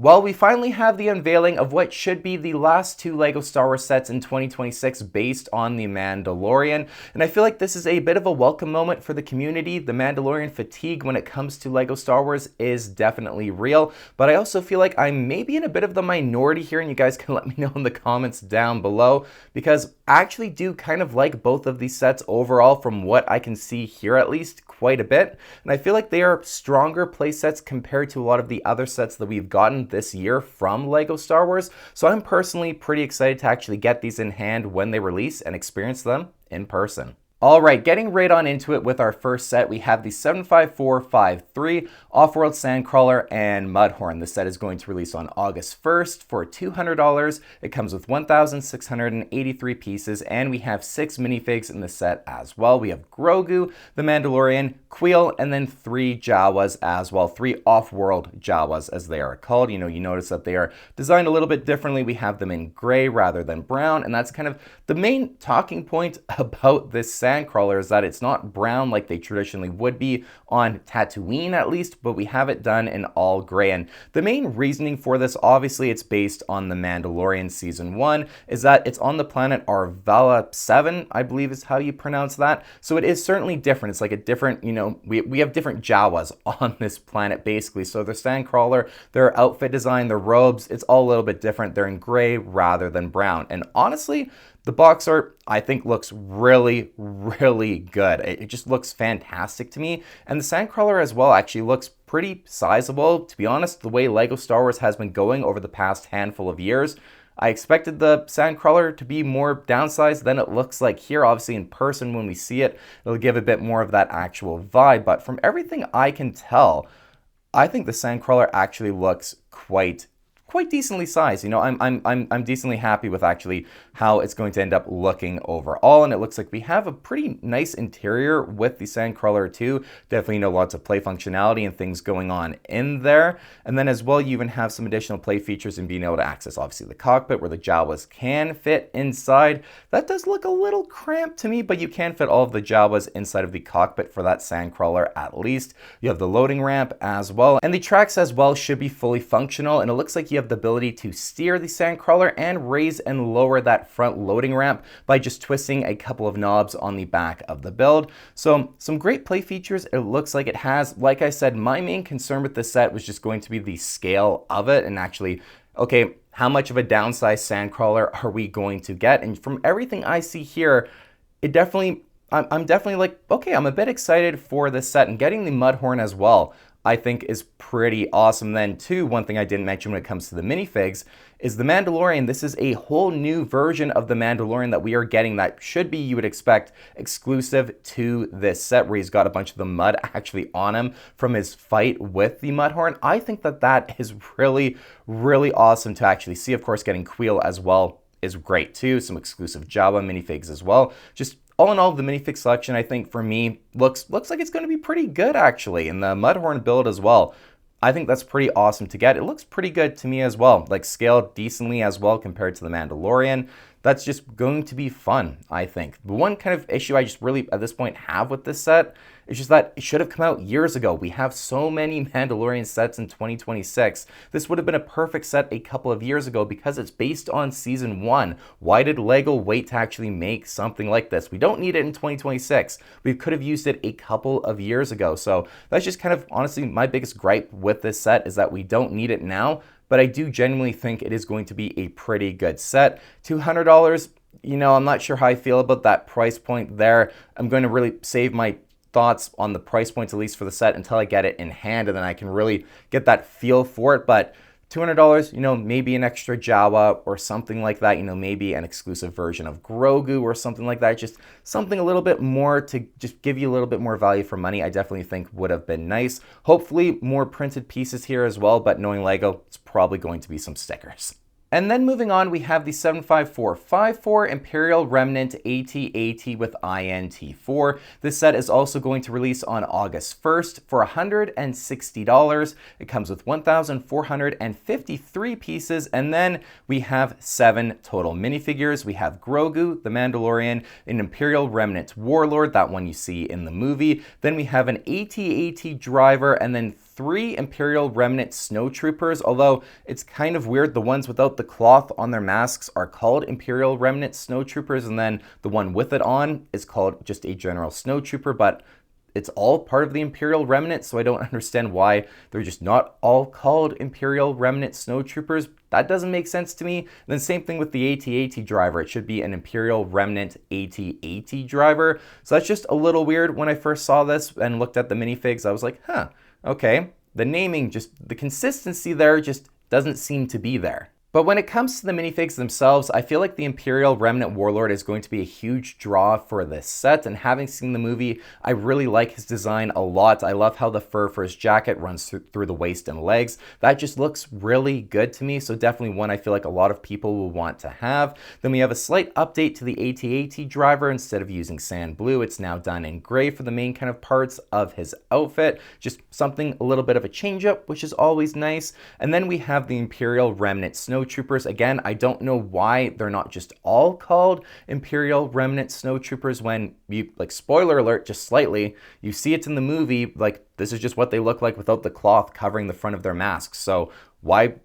Well, we finally have the unveiling of what should be the last two LEGO Star Wars sets in 2026 based on The Mandalorian, and I feel like this is a bit of a welcome moment for the community. The Mandalorian fatigue when it comes to LEGO Star Wars is definitely real, but I also feel like I'm maybe in a bit of the minority here, and you guys can let me know in the comments down below, because I actually do kind of like both of these sets overall from what I can see here at least quite a bit, and I feel like they are stronger play sets compared to a lot of the other sets that we've gotten this year from LEGO Star Wars, so I'm personally pretty excited to actually get these in hand when they release and experience them in person. Alright, getting right on into it with our first set, we have the 75453 Offworld Sandcrawler and Mudhorn. This set is going to release on August 1st for $200. It comes with 1,683 pieces, and we have 6 minifigs in the set as well. We have Grogu, the Mandalorian, Kuiil, and then 3 Jawas as well. 3 off-world Jawas as they are called. You notice that they are designed a little bit differently. We have them in gray rather than brown, and that's kind of the main talking point about this Sandcrawler, is that it's not brown like they traditionally would be on Tatooine at least, but we have it done in all gray. And the main reasoning for this, obviously it's based on The Mandalorian Season 1, is that it's on the planet Arvala 7, I believe is how you pronounce that. So it is certainly different. It's like a different, we have different Jawas on this planet basically. So the Sandcrawler, their outfit design, their robes, it's all a little bit different. They're in gray rather than brown. And honestly, the box art, I think, looks really, really good. It just looks fantastic to me. And the Sandcrawler as well actually looks pretty sizable. To be honest, the way LEGO Star Wars has been going over the past handful of years, I expected the Sandcrawler to be more downsized than it looks like here. Obviously, in person, when we see it, it'll give a bit more of that actual vibe. But from everything I can tell, I think the Sandcrawler actually looks quite decently sized. I'm decently happy with actually how it's going to end up looking overall, and it looks like we have a pretty nice interior with the Sandcrawler too. Definitely lots of play functionality and things going on in there. And then as well, you even have some additional play features in being able to access obviously the cockpit where the Jawas can fit inside. That does look a little cramped to me, but you can fit all of the Jawas inside of the cockpit for that Sandcrawler at least. You have the loading ramp as well, and the tracks as well should be fully functional, and it looks like you have the ability to steer the Sandcrawler and raise and lower that front loading ramp by just twisting a couple of knobs on the back of the build. So some great play features it looks like it has. Like I said, my main concern with this set was just going to be the scale of it, and actually, okay, how much of a downsized Sandcrawler are we going to get? And from everything I see here, it definitely, I'm definitely like, okay, I'm a bit excited for this set, and getting the Mudhorn as well, I think is pretty awesome. Then too, one thing I didn't mention when it comes to the minifigs is the Mandalorian. This is a whole new version of the Mandalorian that we are getting that should be, you would expect, exclusive to this set, where he's got a bunch of the mud actually on him from his fight with the Mudhorn. I think that is really, really awesome to actually see. Of course, getting Kuiil as well is great too. Some exclusive Jawa minifigs as well. Just all in all, the minifig selection, I think, for me, looks like it's going to be pretty good, actually. And the Mudhorn build as well, I think that's pretty awesome to get. It looks pretty good to me as well, like scaled decently as well compared to the Mandalorian. That's just going to be fun, I think. The one kind of issue I just really, at this point, have with this set is just that it should have come out years ago. We have so many Mandalorian sets in 2026. This would have been a perfect set a couple of years ago because it's based on Season 1. Why did LEGO wait to actually make something like this? We don't need it in 2026. We could have used it a couple of years ago. So that's just kind of, honestly, my biggest gripe with this set is that we don't need it now. But I do genuinely think it is going to be a pretty good set. $200, I'm not sure how I feel about that price point there. I'm going to really save my thoughts on the price points, at least for the set, until I get it in hand, and then I can really get that feel for it. But $200, maybe an extra Jawa or something like that, maybe an exclusive version of Grogu or something like that. Just something a little bit more to just give you a little bit more value for money, I definitely think would have been nice. Hopefully more printed pieces here as well, but knowing LEGO, it's probably going to be some stickers. And then moving on, we have the 75454 Imperial Remnant AT-AT with INT-4. This set is also going to release on August 1st for $160. It comes with 1,453 pieces, and then we have 7 total minifigures. We have Grogu, the Mandalorian, an Imperial Remnant Warlord, that one you see in the movie. Then we have an AT-AT driver, and then 3 Imperial Remnant Snowtroopers, although it's kind of weird. The ones without the cloth on their masks are called Imperial Remnant Snowtroopers, and then the one with it on is called just a general Snowtrooper, but it's all part of the Imperial Remnant, so I don't understand why they're just not all called Imperial Remnant Snowtroopers. That doesn't make sense to me. And then same thing with the AT-AT driver. It should be an Imperial Remnant AT-AT driver. So that's just a little weird. When I first saw this and looked at the minifigs, I was like, huh, okay. The naming, just the consistency there just doesn't seem to be there. But when it comes to the minifigs themselves, I feel like the Imperial Remnant Warlord is going to be a huge draw for this set, and having seen the movie, I really like his design a lot. I love how the fur for his jacket runs through the waist and legs. That just looks really good to me, so definitely one I feel like a lot of people will want to have. Then we have a slight update to the AT-AT driver. Instead of using sand blue, it's now done in gray for the main kind of parts of his outfit. Just something a little bit of a change up, which is always nice. And then we have the Imperial Remnant Snowtroopers. Again, I don't know why they're not just all called Imperial Remnant Snowtroopers when you, like, spoiler alert, just slightly, you see it in the movie, like, this is just what they look like without the cloth covering the front of their masks. So why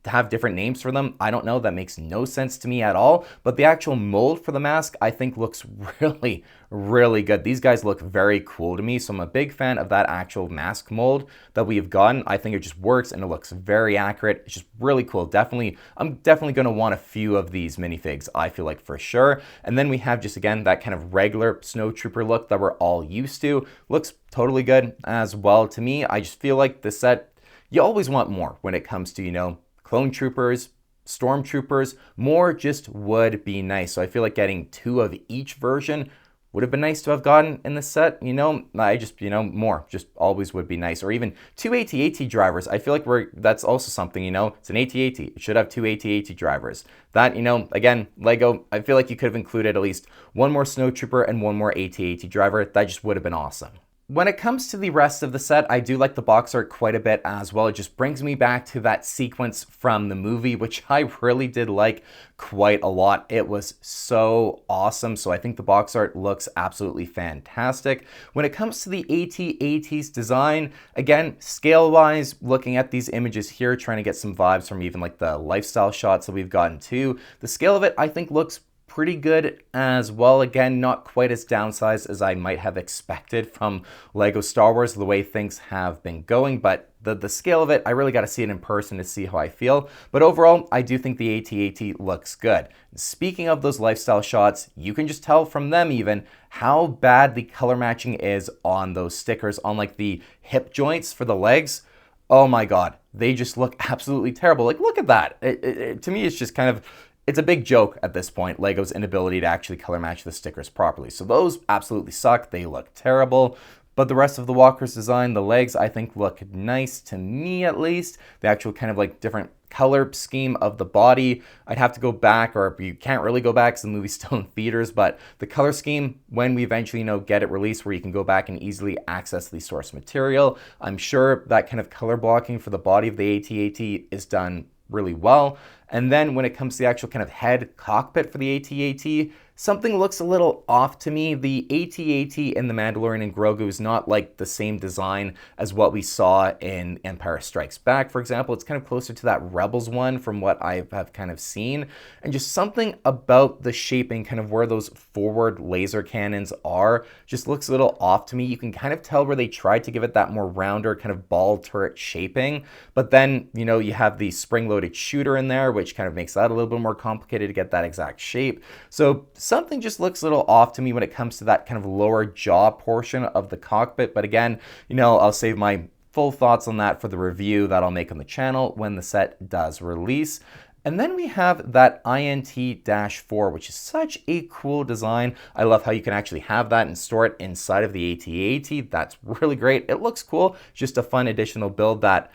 have different names for them? I don't know. That makes no sense to me at all. But the actual mold for the mask, I think, looks really, really good. These guys look very cool to me. So I'm a big fan of that actual mask mold that we've gotten. I think it just works and it looks very accurate. It's just really cool. I'm definitely going to want a few of these minifigs, I feel like, for sure. And then we have just, again, that kind of regular Snowtrooper look that we're all used to. Looks totally good as well to me. I just feel like this set, you always want more when it comes to, you know, clone troopers, stormtroopers. More just would be nice. So I feel like getting 2 of each version would have been nice to have gotten in this set. You know, I just, you know, more just always would be nice. Or even 2 AT-AT drivers. I feel like that's also something, you know, it's an AT-AT. It should have 2 AT-AT drivers. That, you know, again, Lego, I feel like you could have included at least 1 more Snowtrooper and 1 more AT-AT driver. That just would have been awesome. When it comes to the rest of the set, I do like the box art quite a bit as well. It just brings me back to that sequence from the movie, which I really did like quite a lot. It was so awesome. So I think the box art looks absolutely fantastic. When it comes to the AT-AT's design, again, scale-wise, looking at these images here, trying to get some vibes from even like the lifestyle shots that we've gotten too. The scale of it, I think, looks pretty good as well. Again, not quite as downsized as I might have expected from Lego Star Wars, the way things have been going, but the scale of it, I really got to see it in person to see how I feel. But overall, I do think the AT-AT looks good. Speaking of those lifestyle shots, you can just tell from them even how bad the color matching is on those stickers on like the hip joints for the legs. Oh my God, they just look absolutely terrible. Like, look at that. To me, it's just kind of, it's a big joke at this point, Lego's inability to actually color match the stickers properly. So those absolutely suck. They look terrible. But the rest of the walker's design, the legs, I think look nice to me at least. The actual kind of like different color scheme of the body, I'd have to go back, or you can't really go back because the movie's still in theaters, but the color scheme, when we eventually, you know, get it released where you can go back and easily access the source material, I'm sure that kind of color blocking for the body of the AT-AT is done really well. And then when it comes to the actual kind of head cockpit for the AT-AT, something looks a little off to me. The AT-AT in the Mandalorian and Grogu is not like the same design as what we saw in Empire Strikes Back, for example. It's kind of closer to that Rebels one from what I have kind of seen. And just something about the shaping, kind of where those forward laser cannons are, just looks a little off to me. You can kind of tell where they tried to give it that more rounder kind of ball turret shaping. But then, you know, you have the spring-loaded shooter in there, which kind of makes that a little bit more complicated to get that exact shape. So something just looks a little off to me when it comes to that kind of lower jaw portion of the cockpit. But again, you know, I'll save my full thoughts on that for the review that I'll make on the channel when the set does release. And then we have that INT-4, which is such a cool design. I love how you can actually have that and store it inside of the AT-AT. That's really great. It looks cool. Just a fun additional build that,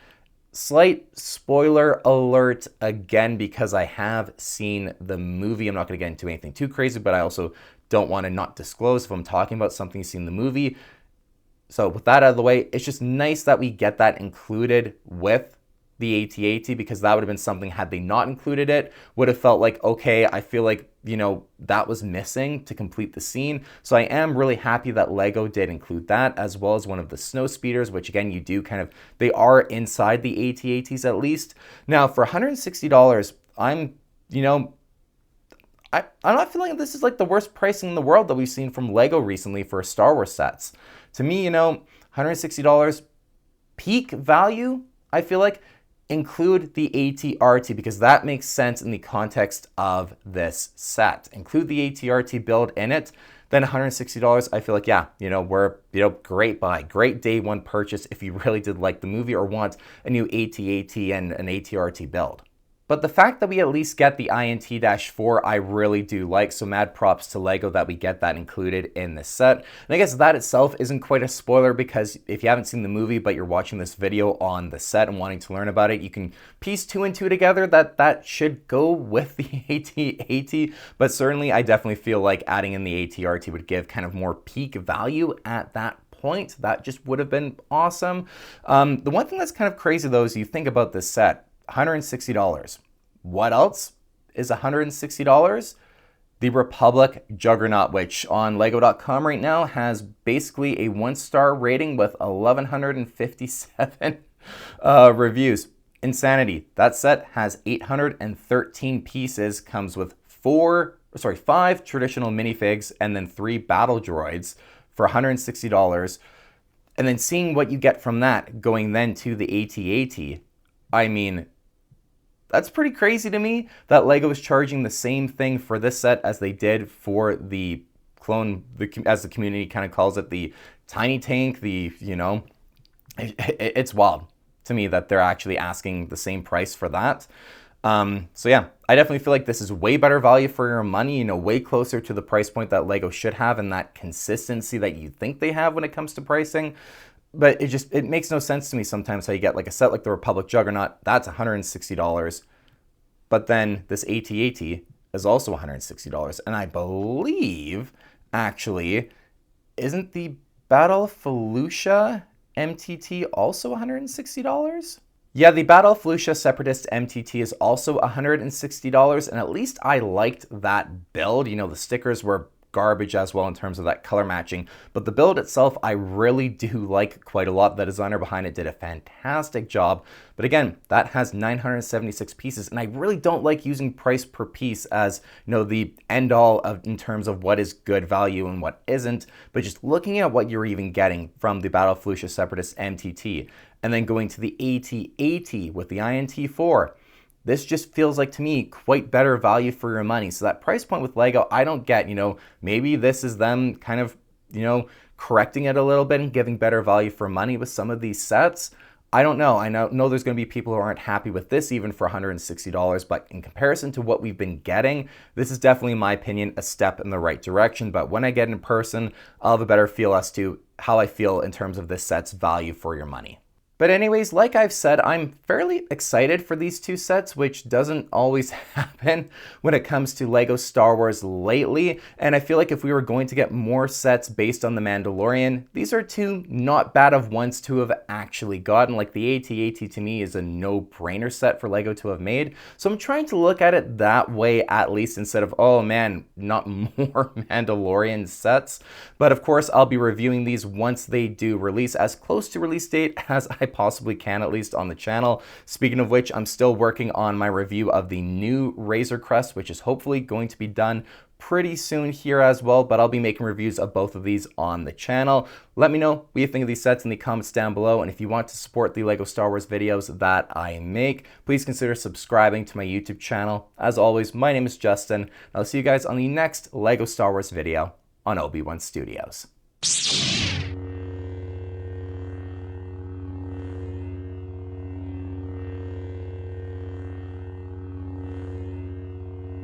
slight spoiler alert again, because I have seen the movie. I'm not going to get into anything too crazy, but I also don't want to not disclose if I'm talking about something you've seen in the movie. So with that out of the way, it's just nice that we get that included with the AT-AT, because that would have been something, had they not included it, would have felt like, okay, I feel like that was missing to complete the scene. So I am really happy that LEGO did include that, as well as one of the snow speeders, which again, you do they are inside the AT-ATs at least. Now for $160, I'm not feeling this is like the worst pricing in the world that we've seen from LEGO recently for Star Wars sets. To me, $160 peak value, I feel like. Include the AT-AT because that makes sense in the context of this set. Include the AT-AT build in it, then $160, I feel like, yeah, we're, great buy, great day one purchase if you really did like the movie or want a new AT-AT and an AT-AT build. But the fact that we at least get the INT-4, I really do like, so mad props to LEGO that we get that included in this set. And I guess that itself isn't quite a spoiler because if you haven't seen the movie but you're watching this video on the set and wanting to learn about it, you can piece 2 and 2 together that should go with the AT-AT. But certainly I definitely feel like adding in the AT-AT would give kind of more peak value at that point. That just would have been awesome. The one thing that's kind of crazy though is you think about this set, $160. What else is $160? The Republic Juggernaut, which on Lego.com right now has basically a 1-star rating with 1,157 reviews. Insanity. That set has 813 pieces, comes with 5 traditional minifigs and then 3 battle droids for $160. And then seeing what you get from that going then to the AT-AT, I mean, that's pretty crazy to me that LEGO is charging the same thing for this set as they did for the clone, as the community kind of calls it, the tiny tank, it's wild to me that they're actually asking the same price for that. So yeah, I definitely feel like this is way better value for your money, way closer to the price point that LEGO should have and that consistency that you think they have when it comes to pricing. But it makes no sense to me sometimes how you get like a set like the Republic Juggernaut, that's $160. But then this AT-AT is also $160. And I believe, actually, isn't the Battle Felucia MTT also $160? Yeah, the Battle Felucia Separatist MTT is also $160. And at least I liked that build. The stickers were garbage as well in terms of that color matching, but the build itself I really do like quite a lot. The designer behind it did a fantastic job, but again, that has 976 pieces, and I really don't like using price per piece as the end all of in terms of what is good value and what isn't, but just looking at what you're even getting from the Battle Felucia Separatist MTT and then going to the AT-AT with the INT-4. This just feels like, to me, quite better value for your money. So that price point with LEGO, I don't get, maybe this is them kind of, correcting it a little bit and giving better value for money with some of these sets. I don't know. I know there's going to be people who aren't happy with this even for $160, but in comparison to what we've been getting, this is definitely, in my opinion, a step in the right direction. But when I get in person, I'll have a better feel as to how I feel in terms of this set's value for your money. But anyways, like I've said, I'm fairly excited for these two sets, which doesn't always happen when it comes to LEGO Star Wars lately. And I feel like if we were going to get more sets based on The Mandalorian, these are two not bad of ones to have actually gotten. Like the AT-AT to me is a no-brainer set for LEGO to have made. So I'm trying to look at it that way at least, instead of, oh man, not more Mandalorian sets. But of course, I'll be reviewing these once they do release, as close to release date as I possibly can, at least on the channel. Speaking of which, I'm still working on my review of the new Razor Crest, which is hopefully going to be done pretty soon here as well, but I'll be making reviews of both of these on the channel. Let me know what you think of these sets in the comments down below, and if you want to support the LEGO Star Wars videos that I make, please consider subscribing to my YouTube channel. As always, my name is Justin, and I'll see you guys on the next LEGO Star Wars video on Obi-Wan Studios.